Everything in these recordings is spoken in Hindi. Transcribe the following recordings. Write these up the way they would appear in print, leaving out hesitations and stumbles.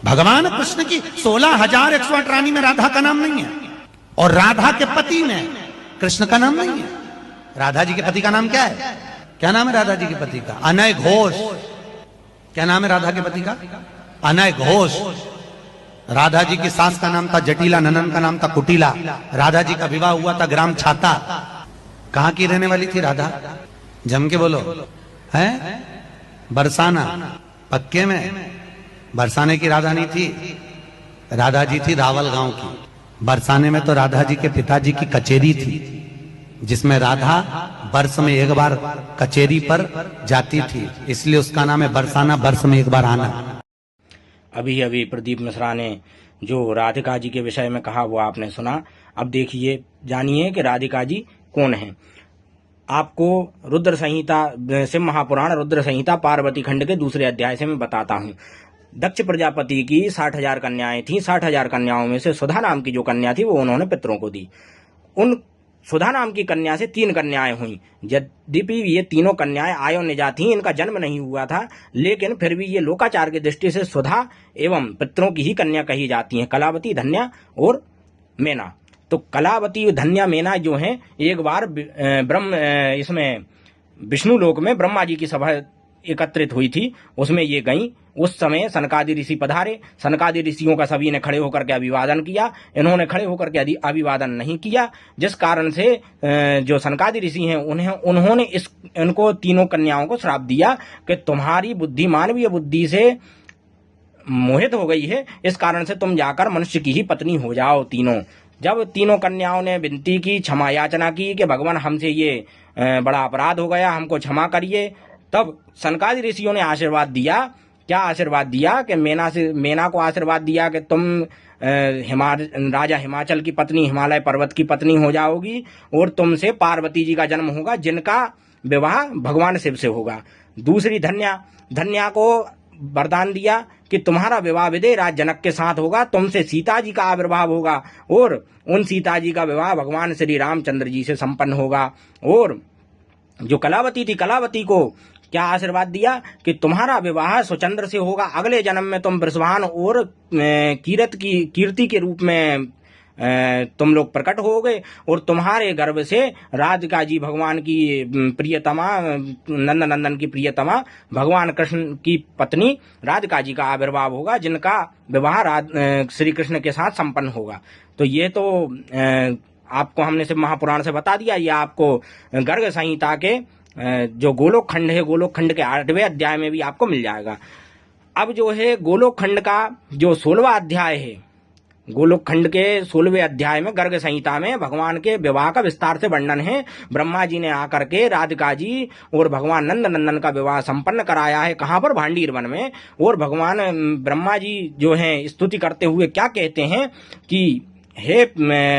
भगवान कृष्ण की 16,108 रानी में राधा का नाम नहीं है, और राधा के पति में कृष्ण का नाम नहीं है। राधा जी के पति का नाम क्या है? क्या नाम है राधा जी के पति का? अनय घोष। क्या नाम है राधा के पति का? अनय घोष। राधा जी की सास का नाम था जटिला, ननन का नाम था कुटिला। राधा जी का विवाह हुआ था ग्राम छाता। कहां की रहने वाली थी राधा? जम के बोलो। है बरसाना। पक्के में बरसाने की राधा नहीं थी, राधा जी थी रावल गांव की। बरसाने में तो राधा जी के पिताजी की कचेरी थी, जिसमें राधा वर्ष में एक बार कचेरी पर जाती थी, इसलिए उसका नाम है बरसाना, वर्ष में एक बार आना। अभी अभी प्रदीप मिश्रा ने जो राधिका जी के विषय में कहा वो आपने सुना। अब देखिए, जानिए कि राधिका जी कौन है। आपको रुद्र संहिता, शिव महापुराण रुद्र संहिता पार्वती खंड के दूसरे अध्याय से मैं बताता हूँ। दक्ष प्रजापति की 60,000 कन्याएं थी। 60,000 कन्याओं में से सुधा नाम की जो कन्या थी वो उन्होंने पितरों को दी। उन सुधा नाम की कन्या से 3 कन्याएं हुई। यद्यपि ये तीनों कन्याएं आयो निजा थीं, इनका जन्म नहीं हुआ था, लेकिन फिर भी ये लोकाचार की दृष्टि से सुधा एवं पितरों की ही कन्या कही जाती हैं, कलावती, धन्या और मेना। तो कलावती, धन्या, मेना जो हैं, एक बार इसमें विष्णु लोक में ब्रह्मा जी की सभा एकत्रित हुई थी, उसमें ये गईं। उस समय सनकादि ऋषि पधारे। सनकादि ऋषियों का सभी ने खड़े होकर के अभिवादन किया। इन्होंने खड़े होकर के अभिवादन नहीं किया, जिस कारण से जो सनकादि ऋषि हैं उन्होंने इनको तीनों कन्याओं को श्राप दिया कि तुम्हारी बुद्धि मानवीय बुद्धि से मोहित हो गई है, इस कारण से तुम जाकर मनुष्य की ही पत्नी हो जाओ तीनों। जब तीनों कन्याओं ने विनती की, क्षमा याचना की कि भगवान हमसे ये बड़ा अपराध हो गया, हमको क्षमा करिए, तब सनकादि ऋषियों ने आशीर्वाद दिया। क्या आशीर्वाद दिया? कि मेना को आशीर्वाद दिया कि तुम राजा हिमाचल की पत्नी, हिमालय पर्वत की पत्नी हो जाओगी, और तुमसे पार्वती जी का जन्म होगा, जिनका विवाह भगवान शिव से होगा। दूसरी धन्या को वरदान दिया कि तुम्हारा विवाह विदे राज जनक के साथ होगा, तुमसे सीता जी का आविर्भाव होगा, और उन सीता जी का विवाह भगवान श्री रामचंद्र जी से संपन्न होगा। और जो कलावती थी, कलावती को क्या आशीर्वाद दिया कि तुम्हारा विवाह सुचंद्र से होगा, अगले जन्म में तुम वृषभान और कीर्ति के रूप में तुम लोग प्रकट होगे, और तुम्हारे गर्भ से राधिका जी, भगवान की प्रियतमा, नंदन की प्रियतमा, भगवान कृष्ण की पत्नी राधिका जी का आविर्भाव होगा, जिनका विवाह श्री कृष्ण के साथ संपन्न होगा। तो ये तो आपको हमने सिर्फ महापुराण से बता दिया। ये आपको गर्ग संहिता के जो गोलोक खंड है, गोलोक खंड के 8वें अध्याय में भी आपको मिल जाएगा। अब जो है गोलोक खंड का जो 16वां अध्याय है, गोलोक खंड के 16वें अध्याय में गर्ग संहिता में भगवान के विवाह का विस्तार से वर्णन है। ब्रह्मा जी ने आकर के राधिका जी और भगवान नंदन का विवाह संपन्न कराया है। कहाँ पर? भांडीर वन में। और भगवान ब्रह्मा जी जो हैं स्तुति करते हुए क्या कहते हैं कि हे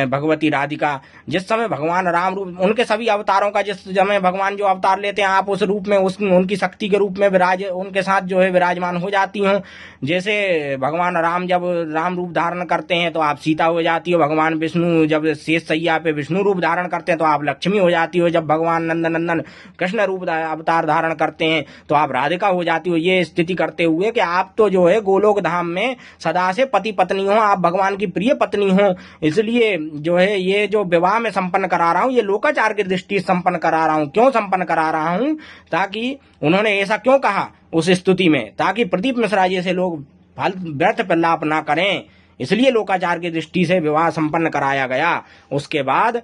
भगवती राधिका, जिस समय भगवान राम रूप, उनके सभी अवतारों का जिस समय भगवान जो अवतार लेते हैं, आप उस रूप में उनकी शक्ति के रूप में उनके साथ जो है विराजमान हो जाती हो। जैसे भगवान राम जब राम रूप धारण करते हैं तो आप सीता हो जाती हो, भगवान विष्णु जब शेष सैया पे विष्णु रूप धारण करते हैं तो आप लक्ष्मी हो जाती हो, जब भगवान नंदन कृष्ण रूप अवतार धारण करते हैं तो आप राधिका हो जाती हो। ये स्थिति करते हुए कि आप तो जो है गोलोक धाम में सदा से पति पत्नी हो, आप भगवान की प्रिय पत्नी हो, इसलिए जो है ये जो विवाह में संपन्न करा रहा हूं, ये लोकाचार की दृष्टि से संपन्न करा रहा हूं। क्यों संपन्न करा रहा हूं? ताकि उन्होंने ऐसा क्यों कहा उस स्तुति में, ताकि प्रदीप मिश्रा जैसे लोग व्यर्थ प्रलाप ना करें, इसलिए लोकाचार की दृष्टि से विवाह संपन्न कराया गया। उसके बाद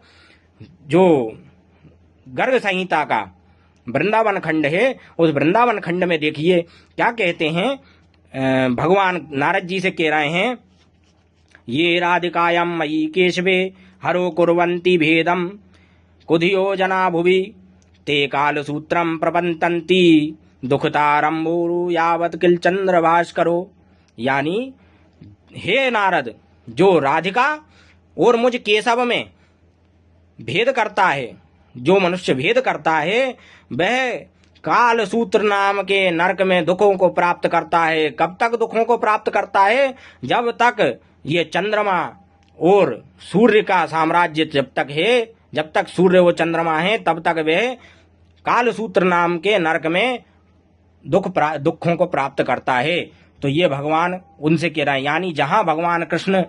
जो गर्ग संहिता का वृंदावन खंड है, उस वृंदावन खंड में देखिए क्या कहते हैं। भगवान नारद जी से कह रहे हैं, ये राधिकायां मयि केशवे हरो कुर्वन्ति भेदम कुधियो जना भुवि ते कालसूत्रम प्रपंतन्ति दुखतारंबोरु यावत किल चंद्र भास्करो। यानी हे नारद, जो राधिका और मुझ केशव में भेद करता है, जो मनुष्य भेद करता है, वह काल सूत्र नाम के नरक में दुखों को प्राप्त करता है। कब तक दुखों को प्राप्त करता है? जब तक ये चंद्रमा और सूर्य का साम्राज्य जब तक है, जब तक सूर्य वो चंद्रमा है, तब तक वह काल सूत्र नाम के नरक में दुखों को प्राप्त करता है। तो ये भगवान उनसे कह रहे हैं, यानी जहां भगवान कृष्ण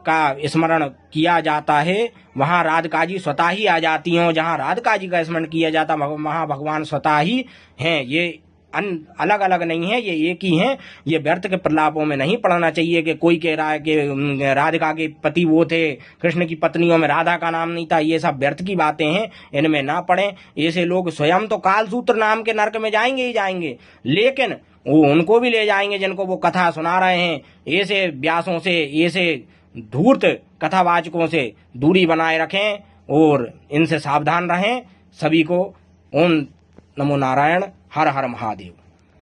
का स्मरण किया जाता है वहां राधिका जी स्वतः ही आ जाती हों, जहां राधिका जी का स्मरण किया जाता वहां भगवान स्वतः ही हैं। ये अलग अलग नहीं है, ये एक ही हैं। ये व्यर्थ के प्रलापों में नहीं पढ़ना चाहिए कि कोई कह रहा है कि राधिका के पति वो थे, कृष्ण की पत्नियों में राधा का नाम नहीं था। ये सब व्यर्थ की बातें हैं, इनमें ना पढ़ें। ऐसे लोग स्वयं तो कालसूत्र नाम के नरक में जाएंगे ही जाएंगे, लेकिन वो उनको भी ले जाएंगे जिनको वो कथा सुना रहे हैं। ऐसे व्यासों से, ऐसे धूर्त कथावाचकों से दूरी बनाए रखें और इनसे सावधान रहें। सभी को ओम नमो नारायण, हर हर महादेव।